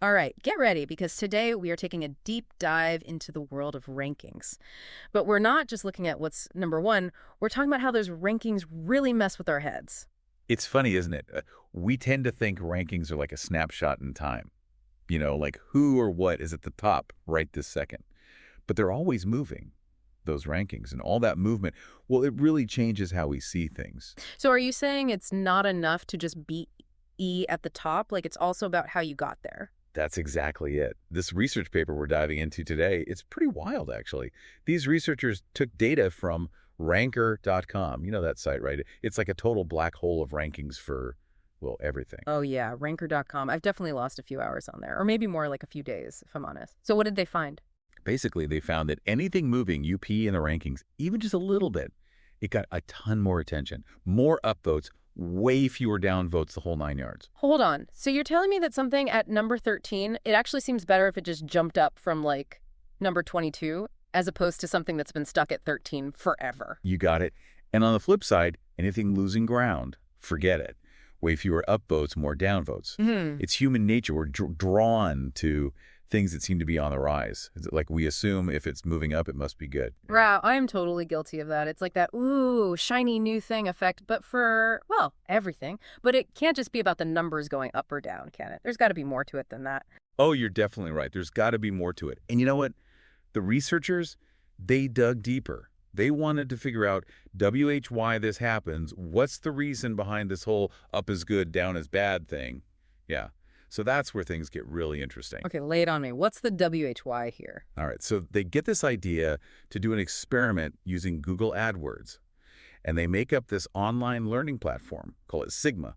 All right, get ready because today we are taking a deep dive into the world of rankings. But we're not just looking at what's number one, we're talking about how those rankings really mess with our heads. It's funny, isn't it? We tend to think rankings are like a snapshot in time. Like who or what is at the top right this second. But they're always moving, those rankings. And all that movement, well, it really changes how we see things. So are you saying it's not enough to just beat E at the top? Like it's also about how you got there? That's exactly it. This research paper we're diving into today, it's pretty wild, actually. These researchers took data from ranker.com. You know that site, right? It's like a total black hole of rankings for, well, everything. Oh yeah, ranker.com. I've definitely lost a few hours on there, or maybe more like a few days, if I'm honest. So what did they find? Basically, they found that anything moving UP in the rankings, even just a little bit, it got a ton more attention, more upvotes, way fewer downvotes, the whole 9 yards. Hold on. So you're telling me that something at number 13, it actually seems better if it just jumped up from like number 22 as opposed to something that's been stuck at 13 forever. You got it. And on the flip side, anything losing ground, forget it. Way fewer upvotes, more downvotes. It's human nature. We're drawn to things that seem to be on the rise. Is it like we assume if it's moving up, it must be good. Wow, I'm totally guilty of that. It's like that, ooh, shiny new thing effect, but for, well, everything. But it can't just be about the numbers going up or down, can it? There's got to be more to it than that. Oh, you're definitely right. There's got to be more to it. And you know what? The researchers, they dug deeper. They wanted to figure out, why this happens. What's the reason behind this whole up is good, down is bad thing? Yeah. So that's where things get really interesting. Okay, lay it on me. What's the WHY here? All right. So they get this idea to do an experiment using Google AdWords. And they make up this online learning platform, call it Sigma.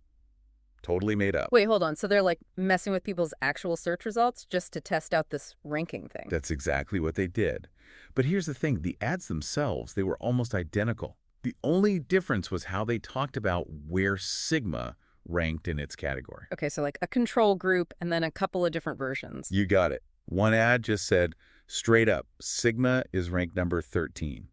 Totally made up. Wait, hold on. So they're like messing with people's actual search results just to test out this ranking thing. That's exactly what they did. But here's the thing. The ads themselves, they were almost identical. The only difference was how they talked about where Sigma ranked in its category. Okay, so like a control group and then a couple of different versions. You got it. One ad just said, straight up, Sigma is ranked number 13.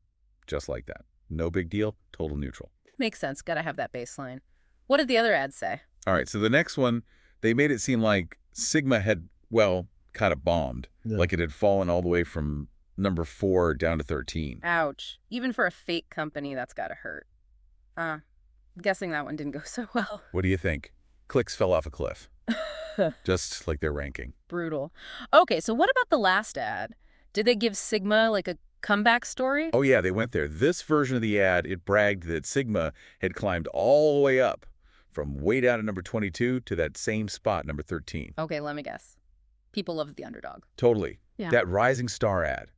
Just like that. No big deal, total neutral. Makes sense. Gotta have that baseline. What did the other ads say? All right, so the next one, they made it seem like Sigma had, well, kind of bombed. Yeah. Like it had fallen all the way from number 4 down to 13. Ouch. Even for a fake company, that's gotta hurt. Guessing that one didn't go so well. What do you think? Clicks fell off a cliff. Just like their ranking. Brutal. Okay, so what about the last ad? Did they give Sigma like a comeback story? Oh yeah, they went there. This version of the ad, it bragged that Sigma had climbed all the way up from way down at number 22 to that same spot, number 13. Okay, let me guess. People love the underdog. Totally. Yeah. That rising star ad.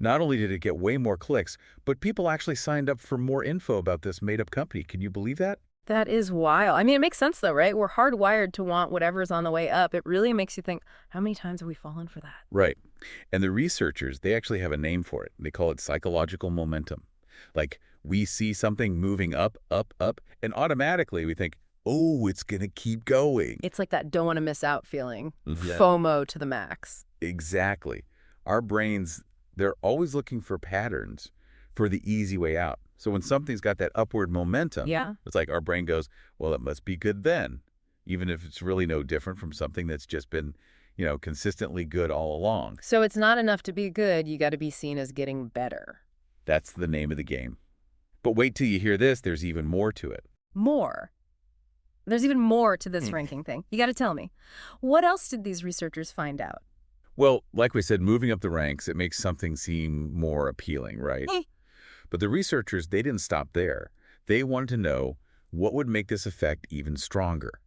Not only did it get way more clicks, but people actually signed up for more info about this made-up company. Can you believe that? That is wild. I mean, it makes sense though, right? We're hardwired to want whatever's on the way up. It really makes you think, how many times have we fallen for that? Right. And the researchers, they actually have a name for it. They call it psychological momentum. Like, we see something moving up, up, up, and automatically we think, oh, it's going to keep going. It's like that don't want to miss out feeling. Yeah. FOMO to the max. Exactly. Our brains, they're always looking for patterns for the easy way out. So when something's got that upward momentum, yeah, it's like our brain goes, well, it must be good then, even if it's really no different from something that's just been, consistently good all along. So it's not enough to be good. You got to be seen as getting better. That's the name of the game. But wait till you hear this. There's even more to it. More? There's even more to this ranking thing. You got to tell me. What else did these researchers find out? Well, like we said, moving up the ranks, it makes something seem more appealing, right? But the researchers, they didn't stop there. They wanted to know what would make this effect even stronger.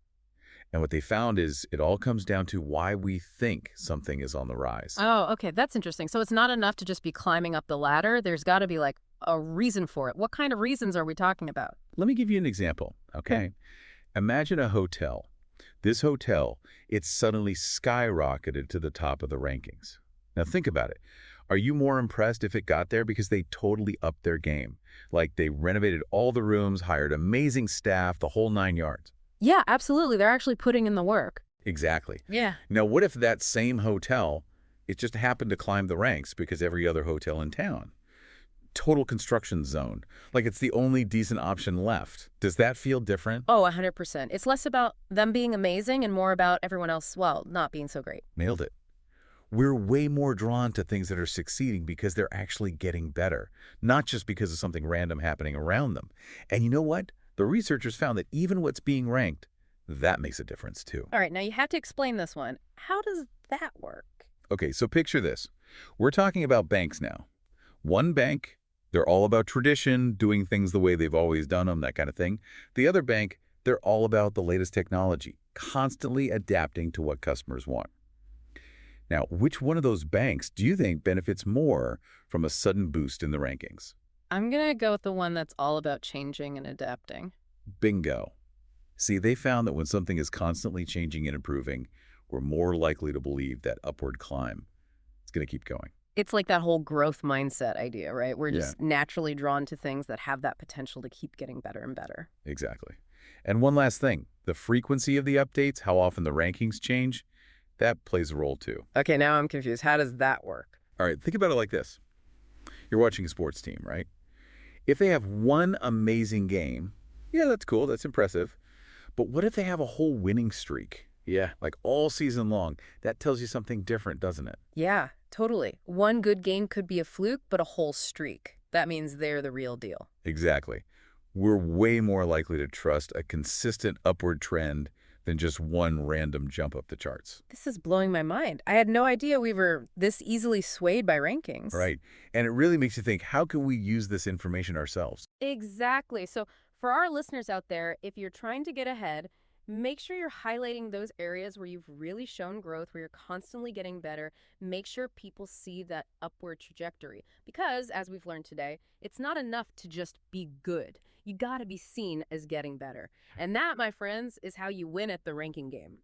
And what they found is it all comes down to why we think something is on the rise. Oh, okay. That's interesting. So it's not enough to just be climbing up the ladder. There's got to be like a reason for it. What kind of reasons are we talking about? Let me give you an example, okay? Imagine a hotel. This hotel, it's suddenly skyrocketed to the top of the rankings. Now think about it. Are you more impressed if it got there because they totally upped their game? Like they renovated all the rooms, hired amazing staff, the whole 9 yards. Yeah, absolutely. They're actually putting in the work. Exactly. Yeah. Now, what if that same hotel, it just happened to climb the ranks because every other hotel in town? total construction zone, like it's the only decent option left. Does that feel different? Oh, 100%. It's less about them being amazing and more about everyone else, well, not being so great. Nailed it. We're way more drawn to things that are succeeding because they're actually getting better, not just because of something random happening around them. And you know what? The researchers found that even what's being ranked, that makes a difference too. All right, now you have to explain this one. How does that work? Okay, so picture this. We're talking about banks now. One bank, they're all about tradition, doing things the way they've always done them, that kind of thing. The other bank, they're all about the latest technology, constantly adapting to what customers want. Now, which one of those banks do you think benefits more from a sudden boost in the rankings? I'm going to go with the one that's all about changing and adapting. Bingo. See, they found that when something is constantly changing and improving, we're more likely to believe that upward climb is going to keep going. It's like that whole growth mindset idea, right? We're Yeah, just naturally drawn to things that have that potential to keep getting better and better. exactly. And one last thing, the frequency of the updates, how often the rankings change, that plays a role too. Okay, now I'm confused. How does that work? All right, think about it like this. You're watching a sports team, right? If they have one amazing game, yeah, that's cool, that's impressive. But what if they have a whole winning streak? Yeah, like all season long. That tells you something different, doesn't it? Yeah, totally. One good game could be a fluke, but a whole streak. That means they're the real deal. Exactly. We're way more likely to trust a consistent upward trend than just one random jump up the charts. This is blowing my mind. I had no idea we were this easily swayed by rankings. Right. And it really makes you think, how can we use this information ourselves? Exactly. So for our listeners out there, if you're trying to get ahead, make sure you're highlighting those areas where you've really shown growth, where you're constantly getting better. Make sure people see that upward trajectory. Because, as we've learned today, it's not enough to just be good. You got to be seen as getting better. And that, my friends, is how you win at the ranking game.